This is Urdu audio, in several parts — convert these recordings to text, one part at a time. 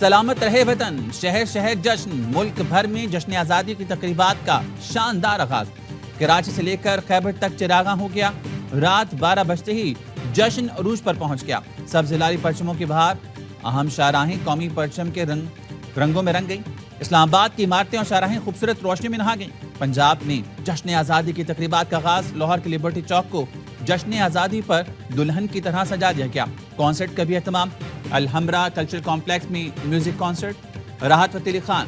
سلامت رہے وطن، شہر شہر جشن، ملک بھر میں جشن آزادی کی تقریبات کا شاندار آغاز۔ کراچی سے لے کر خیبر تک چراغاں ہو گیا۔ رات 12 بجتے ہی جشن عروج پر پہنچ گیا۔ سبز لاری پرچموں کی بہار، اہم شاہراہیں قومی پرچم کے رنگوں میں رنگ گئیں۔ اسلام آباد کی عمارتیں اور شاہراہیں خوبصورت روشنی میں نہا گئیں۔ پنجاب میں جشن آزادی کی تقریبات کا آغاز۔ لاہور کے لبرٹی چوک کو جشن آزادی پر دلہن کی طرح سجا دیا گیا۔ کانسرٹ کا بھی اہتمام۔ الحمرا کلچرل کمپلیکس میں میوزک کانسرٹ۔ راحت فتح علی خان،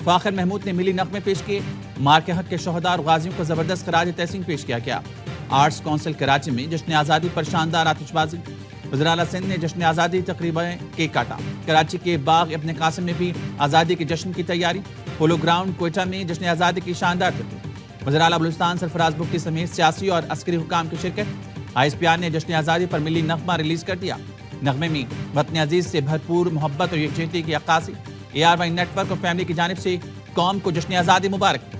فاخر محمود نے ملی نغمے پیش کیے۔ مار کے حق کے شہداء اور غازیوں کو زبردست خراج تحسین پیش کیا گیا۔ آرٹس کونسل کراچی میں جشن آزادی پر شاندار آتش بازی۔ وزیر اعلیٰ سندھ نے جشن آزادی تقریباً کیک کاٹا۔ کراچی کے باغ ابن قاسم میں بھی آزادی کے جشن کی تیاری۔ پولو گراؤنڈ کوئٹہ میں جشن آزادی کی شاندار تقریب۔ وزیر اعلیٰ بلوچستان سرفراز بگٹی سمیت سیاسی اور عسکری حکام کی شرکت۔ آئی ایس پی آر نے جشن آزادی پر ملی نغمہ ریلیز کر دیا۔ نغمے میں وطن عزیز سے بھرپور محبت اور یکجہتی کی عکاسی۔ ARY نیٹ ورک اور فیملی کی جانب سے قوم کو جشن آزادی مبارک۔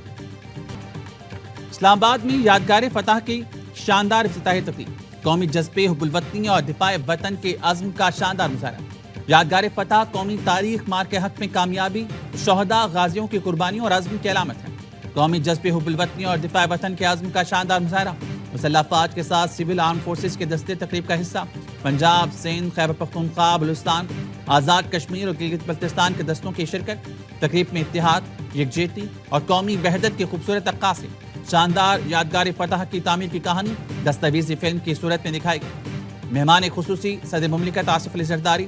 اسلام آباد میں یادگار فتح کی شاندار افتتاحی تقریب۔ قومی جذبے، حب الوطنی اور دفاع وطن کے عزم کا شاندار مظاہرہ۔ یادگار فتح قومی تاریخ، مار کے حق میں کامیابی، شہداء غازیوں کی قربانیوں اور عزم کی علامت ہے۔ قومی جذبے، حب الوطنی اور دفاع وطن کے عزم کا شاندار مظاہرہ۔ مسلح افواج کے ساتھ سول آرم فورسز کے دستے تقریب کا حصہ۔ پنجاب، سندھ، خیبر پختونخوا، بلوچستان، آزاد کشمیر اور گلگت بلتستان کے دستوں کی شرکت۔ تقریب میں اتحاد، یکجہتی اور قومی وحدت کی خوبصورت عکاسی۔ شاندار یادگار فتح کی تعمیر کی کہانی دستاویزی فلم کی صورت میں دکھائی گئی۔ مہمان خصوصی صدر مملکت آصف علی زرداری،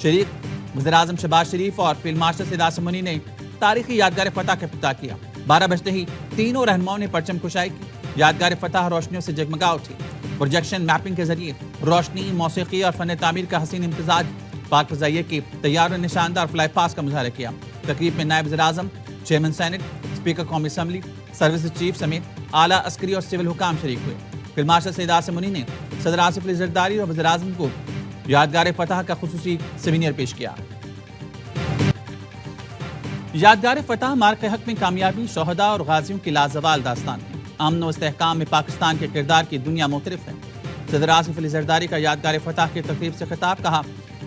شریک وزیر اعظم شہباز شریف اور فیلڈ مارشل سید عاصم منی نے تاریخی یادگار فتح کا افتتاح کیا۔ 12 بجتے ہی تینوں رہنماؤں نے پرچم کشائی کی۔ یادگار فتح روشنیوں سے جگمگا اٹھی۔ پروجیکشن میپنگ کے ذریعے روشنی، موسیقی اور فن تعمیر کا حسین امتزاج۔ پاک فضائیہ کی طیاروں نے شاندار فلائی پاس کا مظاہرہ کیا۔ تقریب میں نائب وزیر اعظم، چیئرمین سینٹ، اسپیکر قومی اسمبلی، سروس چیف سمیت اعلیٰ عسکری اور سول حکام شریک ہوئے۔ فیلڈ مارشل سید عاصم منی نے صدر آصف علی زرداری اور وزیر اعظم کو یادگار فتح کا خصوصی سیمینر پیش کیا۔ یادگار فتح مار کے حق میں کامیابی، شہداء اور غازیوں کی لازوال داستان ہے۔ امن و استحکام میں پاکستان کے کردار کی دنیا معترف ہے۔ صدر آصف علی زرداری کا یادگار فتح کی تقریب سے خطاب۔ کہا،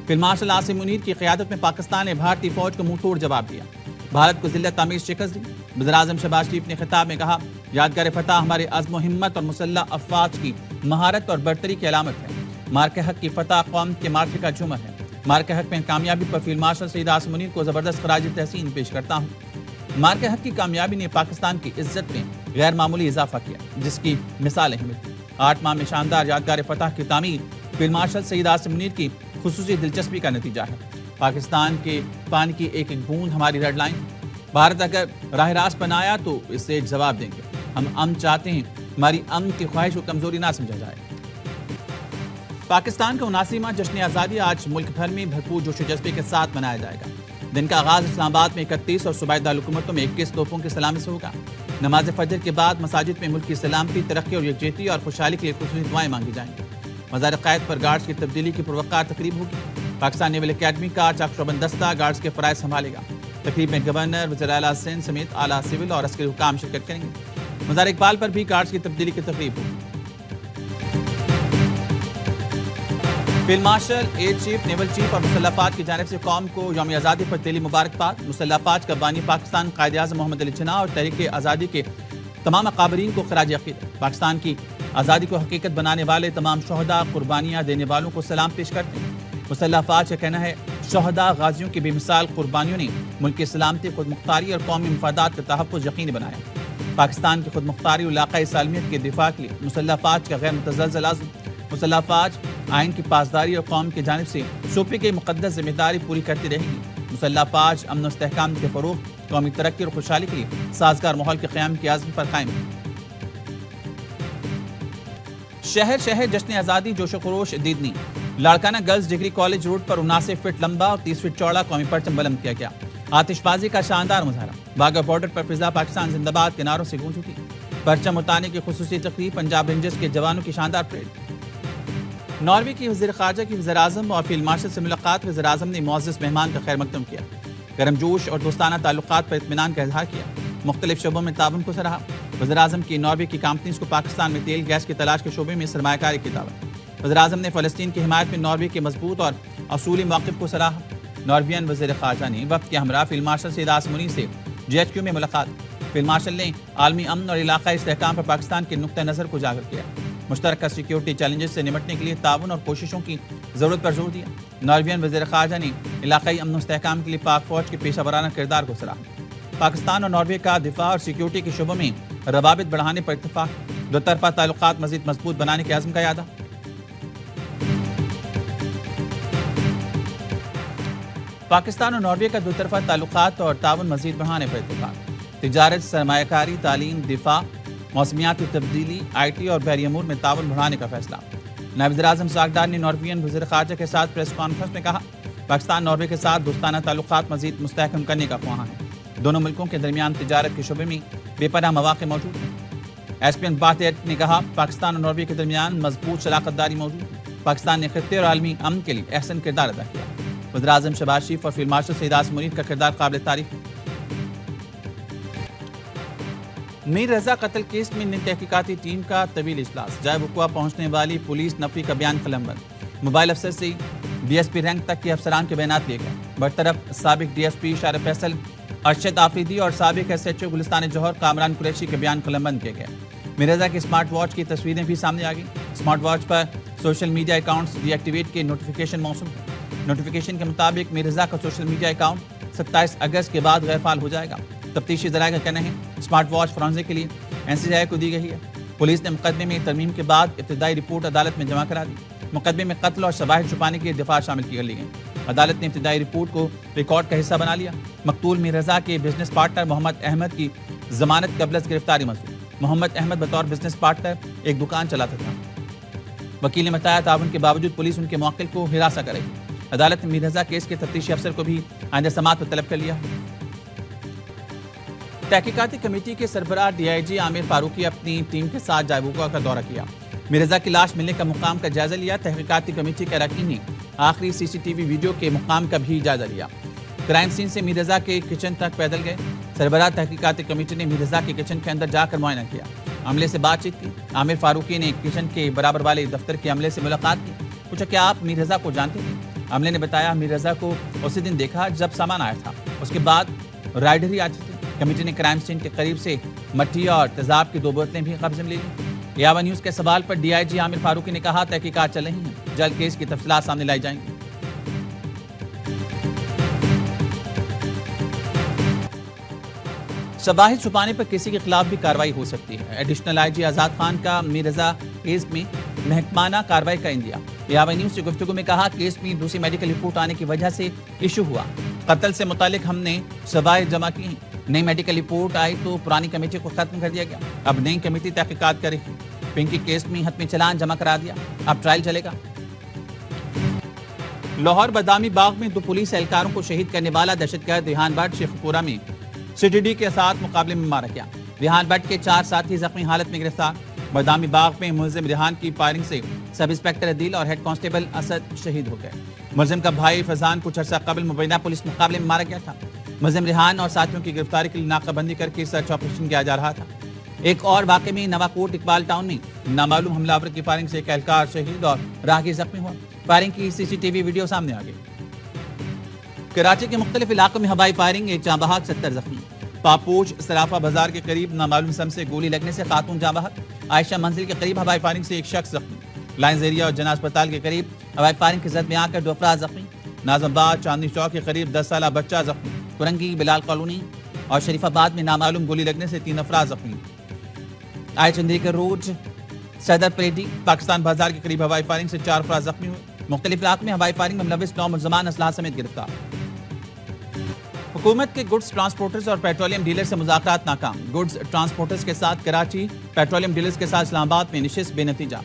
فیلڈ مارشل عاصم منیر کی قیادت میں پاکستان نے بھارتی فوج کو منہ توڑ جواب دیا، بھارت کو ذلت آمیز شکست دی۔ وزیر اعظم شہباز شریف نے خطاب میں کہا، یادگار فتح ہمارے عزم و ہمت اور مسلح افواج کی مہارت اور برتری کی علامت ہے۔ مار کے حق کی فتح قوم کے معرکے کا جمر ہے۔ مار کے حق میں کامیابی پر فیلڈ مارشل سید عاصم منیر کو زبردست خراج تحسین پیش کرتا ہوں۔ مار کے حق کی کامیابی نے پاکستان کی عزت میں غیر معمولی اضافہ کیا، جس کی مثالیں ہیں ملتی۔ 8 ماہ میں شاندار یادگار فتح کی تعمیر فیلڈ مارشل سید عاصم منیر کی خصوصی دلچسپی کا نتیجہ ہے۔ پاکستان کے پانی کی ایک ایک بوند ہماری ریڈ لائن۔ بھارت اگر راہ راست پر آیا تو اس سے جواب دیں گے۔ ہم امن چاہتے ہیں، ہماری امن کی خواہش کو کمزوری نہ سمجھا جائے۔ پاکستان کا 79واں جشن آزادی آج ملک بھر میں بھرپور جوش و جذبے کے ساتھ منایا جائے گا۔ دن کا آغاز اسلام آباد میں 31 اور صوبائی دارالحکومتوں میں 21 توپوں کی سلامی سے ہوگا۔ نماز فجر کے بعد مساجد میں ملک کی سلامتی، ترقی اور یکجہتی اور خوشحالی کے لیے خصوصی دعائیں مانگی جائیں گی۔ مزار قائد پر گارڈز کی تبدیلی کی پروقار تقریب ہوگی۔ پاکستان نیول اکیڈمی کا چاک شعبہ دستہ گارڈز کے فرائض سنبھالے گا۔ تقریب میں گورنر، وزیر اعلیٰ سندھ سمیت اعلیٰ سول اور عسکری حکام شرکت کریں گے۔ مزار اقبال پر بھی گارڈز کی تبدیلی کی تقریب ہوگی۔ Field marshal, air chief, naval chief اور مسلح افواج کی جانب سے قوم کو یوم آزادی پر دلی مبارکباد۔ مسلح افواج کا بانی پاکستان قائد اعظم محمد علی جناح اور تحریک آزادی کے تمام اکابرین کو خراج عقیدت۔ پاکستان کی آزادی کو حقیقت بنانے والے تمام شہداء، قربانیاں دینے والوں کو سلام پیش کرتے ہیں۔ مسلح افواج کا کہنا ہے، شہداء غازیوں کی بے مثال قربانیوں نے ملک کی سلامتی، خود مختاری اور قومی مفادات کا تحفظ یقینی بنایا۔ پاکستان کی خود مختاری اور علاقائی سالمیت کے دفاع کے لیے مسلح افواج کا غیر متزلزل عزم۔ مسلح افواج آئین کی پاسداری اور قوم کی جانب سے صوبے کی مقدس ذمہ داری پوری کرتی رہے گی۔ مسلح افواج امن و استحکام کے فروغ، قومی ترقی اور خوشحالی کے لیے سازگار ماحول کے قیام کے عزم پر قائم ہے۔ شہر شہر جشن آزادی جوش و خروش دیدنی۔ Larkana girls degree college road پر 79 فٹ لمبا اور 30 فٹ چوڑا قومی پرچم بلند کیا گیا۔ آتش بازی کا شاندار مظاہرہ۔ باغا بارڈر پر فضا پاکستان زندہ باد کے نعروں سے گونج اٹھی۔ پرچم اتارنے کی خصوصی تقریب، پنجاب رینجرز کے جوانوں کی شاندار پریڈ۔ ناروے کی وزیر خارجہ کی وزیر اعظم اور فیلڈ مارشل سے ملاقات۔ وزیر اعظم نے معزز مہمان کا خیر مقدم کیا، گرم جوش اور دوستانہ تعلقات پر اطمینان کا اظہار کیا، مختلف شعبوں میں تعاون کو سراہا۔ وزیر اعظم کی ناروے کی کمپنیز کو پاکستان میں تیل گیس کی تلاش کے شعبے میں سرمایہ کاری کی دعوت۔ وزیر اعظم نے فلسطین کی حمایت میں ناروے کے مضبوط اور اصولی موقف کو سراہا۔ نارویین وزیر خارجہ نے وفد کے ہمراہ فیلڈ مارشل سید عاصم منیر سے GHQ میں ملاقات. فیلڈ مارشل نے عالمی امن اور علاقائی استحکام پر پاکستان کے نقطہ نظر کو اجاگر کیا. مشترکہ سیکیورٹی چیلنجز سے نمٹنے کے لیے تعاون اور کوششوں کی ضرورت پر زور دیا. نارویین وزیر خارجہ نے علاقائی امن و استحکام کے لیے پاک فوج کے پیشہ ورانہ کردار کو سراہا. پاکستان اور ناروے کا دفاع اور سیکیورٹی کے شعبوں میں روابط بڑھانے پر اتفاق. دو طرفہ تعلقات مزید مضبوط بنانے کے عزم کا اعادہ. پاکستان اور ناروے کا دو طرفہ تعلقات اور تعاون مزید بڑھانے پر اتفاق. تجارت، سرمایہ کاری، تعلیم، دفاع، موسمیاتی تبدیلی، IT اور بحری امور میں تعاون بڑھانے کا فیصلہ. نائب وزیر اعظم اسحاق ڈار نے نارویین وزیر خارجہ کے ساتھ پریس کانفرنس میں کہا پاکستان ناروے کے ساتھ دوستانہ تعلقات مزید مستحکم کرنے کا خواہاں ہے. دونوں ملکوں کے درمیان تجارت کے شعبے میں بے پناہ مواقع موجود ہیں. SPN باتیٹ نے کہا پاکستان اور ناروے کے درمیان مضبوط شراکت داری موجود ہے. پاکستان نے خطے اور عالمی امن کے لیے احسن کردار ادا کیا. وزیر اعظم شہباز شریف اور فیلڈ مارشل سید عاصم منیر کا کردار قابل تعریف ہے. میر رضا قتل کیس میں نئی تحقیقاتی ٹیم کا طویل اجلاس. جائے وقوع پہنچنے والی پولیس نفی کا بیان قلمبند. موبائل افسر سے DSP رینک تک کے افسران کے بیانات لیے گئے. برطرف سابق DSP شارع فیصل، ارشد آفریدی اور سابق SHO گلستان جوہر کامران قریشی کے بیان قلمبند کیے گئے. میر رضا کے اسمارٹ واچ کی تصویریں بھی سامنے آ گئیں. اسمارٹ واچ پر social media accounts deactivate کے نوٹیفیکیشن موصول ہیں. نوٹیفیکیشن کے مطابق میر رضا کا سوشل میڈیا اکاؤنٹ 27 اگست کے بعد غیر فعال ہو جائے گا. تفتیشی ذرائع کا کہنا ہے اسمارٹ واچ فرانزے کے لیے NCBI کو دی گئی ہے. پولیس نے مقدمے میں ترمیم کے بعد ابتدائی رپورٹ عدالت میں جمع کرا دی. مقدمے میں قتل اور شواہد چھپانے کے دفاع شامل کی لی گئی. عدالت نے ابتدائی رپورٹ کو ریکارڈ کا حصہ بنا لیا. مقتول میر رضا کے بزنس پارٹنر محمد احمد کی ضمانت قبل از گرفتاری منظور. محمد احمد بطور بزنس پارٹنر ایک دکان چلاتا تھا. وکیل نے بتایا تعاون کے باوجود پولیس ان کے موکل کو ہراساں کرے گی. عدالت نے میر رضا کیس کے تفتیشی افسر کو بھی آئندہ سماعت پر طلب کر لیا. تحقیقاتی کمیٹی کے سربراہ DIG عامر فاروقی اپنی ٹیم کے ساتھ جائے وقوع کا دورہ کیا. میر رضا کی لاش ملنے کا مقام کا جائزہ لیا. تحقیقاتی کمیٹی کے اراکین نے آخری CCTV ویڈیو کے مقام کا بھی جائزہ لیا. کرائم سین سے میر رضا کے کچن تک پیدل گئے. سربراہ تحقیقاتی کمیٹی نے میر رضا کے کچن کے اندر جا کر معائنہ کیا. عملے سے بات چیت کی. عامر فاروقی نے کچن کے برابر والے دفتر کے عملے سے ملاقات کی. پوچھا کیا آپ میر رضا کو جانتے تھے؟ عملے نے بتایا میر رضا کو اسی دن دیکھا جب سامان آیا تھا. اس کے بعد رائڈر ہی آتے تھے. کمیٹی نے کرائم سین کے قریب سے مٹی اور تیزاب کی 2 بوتلیں بھی قبضے میں لی. یاوا نیوز کے سوال پر DIG عامر فاروقی نے کہا تحقیقات چل رہی ہیں. جلد کیس کی تفصیلات سامنے لائی جائیں گی. شواہد چھپانے پر کسی کے خلاف بھی کارروائی ہو سکتی ہے. ایڈیشنل IG آزاد خان کا میر رضا کیس میں محکمانہ کارروائی کا اندیا. یاوا نیوز سے گفتگو میں کہا کیس میں دوسری میڈیکل رپورٹ آنے کی وجہ سے ایشو ہوا. قتل سے متعلق ہم نے شواہد جمع کی ہیں. نئی میڈیکل رپورٹ آئی تو پرانی کمیٹی کو ختم کر دیا گیا. اب نئی کمیٹی تحقیقات کرے گی. پنکی کیس میں حتمی چلان جمع کرا دیا. اب ٹرائل چلے گا. لاہور بادامی باغ میں 2 پولیس اہلکاروں کو شہید کرنے والا دہشت گرد ریحان بٹ شیخ پورہ میں CTD کے ساتھ مقابلے میں مارا گیا. ریحان بٹ کے 4 ساتھی زخمی حالت میں گرفتار. بادامی باغ میں ملزم ریحان کی فائرنگ سے سب انسپکٹر عدیل اور ہیڈ کانسٹیبل اسد شہید ہو گئے. ملزم کا بھائی فیضان کچھ عرصہ قبل مبینہ پولیس مقابلے میں مارا گیا تھا. ملزم ریحان اور ساتھیوں کی گرفتاری کے لیے ناکہ بندی کر کے سرچ آپریشن کیا جا رہا تھا. ایک اور واقعے میں نواکوٹ اقبال ٹاؤن میں نامعلوم حملہ آور کی فائرنگ سے ایک اہلکار شہید اور راہگیر زخمی ہوا. فائرنگ کی CCTV ویڈیو سامنے آ گئی. کراچی کے مختلف علاقوں میں ہوائی فائرنگ، ایک جاں بحق 70 زخمی. پاپوش سرافہ بازار کے قریب نامعلوم سم سے گولی لگنے سے خاتون جاں بحق. عائشہ منزل کے قریب ہوائی فائرنگ سے ایک شخص زخمی. لائنز ایریا اور جناح اسپتال کے قریب ہوائی فائرنگ کی زد میں آ کر 2 افراد زخمی. ناظم آباد چاندنی چوک کے قریب 10 سالہ بچہ زخمی. کرنگی بلال کالونی اور شریف آباد میں نامعلوم گولی لگنے سے 3 افراد زخمی. چندریکر روڈ صدر پریڈی پاکستان بازار کے قریب ہوائی فائرنگ سے 4 افراد زخمی ہوئے. مختلف علاقوں میں ہوائی فائرنگ میں ملوث 9 ملزمان اسلحہ سمیت گرفتار. حکومت کے گڈز ٹرانسپورٹرز اور پیٹرولیم ڈیلر سے مذاکرات ناکام. گڈز ٹرانسپورٹرز کے ساتھ کراچی، پیٹرولیم ڈیلرز کے ساتھ اسلام آباد میں نشست بے نتیجہ.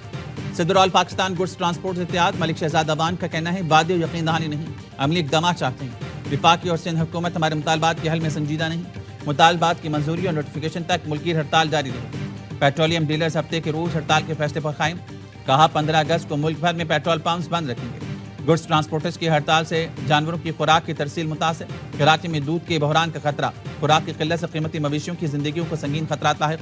صدر آل پاکستان گڈز ٹرانسپورٹرز اتحاد ملک شہزاد اوان کا کہنا ہے وعدے اور یقین دہانی نہیں، عملی اقدامات چاہتے ہیں. وفاقی اور سندھ حکومت ہمارے مطالبات کے حل میں سنجیدہ نہیں. مطالبات کی منظوری اور نوٹیفیکیشن تک ملکی ہڑتال جاری رہے. پیٹرولیم ڈیلرز ہفتے کے روز ہڑتال کے فیصلے پر قائم. کہا 15 اگست کو ملک بھر میں پیٹرول پمپس بند رکھیں گے. گڈز ٹرانسپورٹرز کی ہڑتال سے جانوروں کی خوراک کی ترسیل متاثر. کراچی میں دودھ کے بحران کا خطرہ. خوراک کی قلت سے قیمتی مویشیوں کی زندگیوں کو سنگین خطرات لاحق.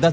10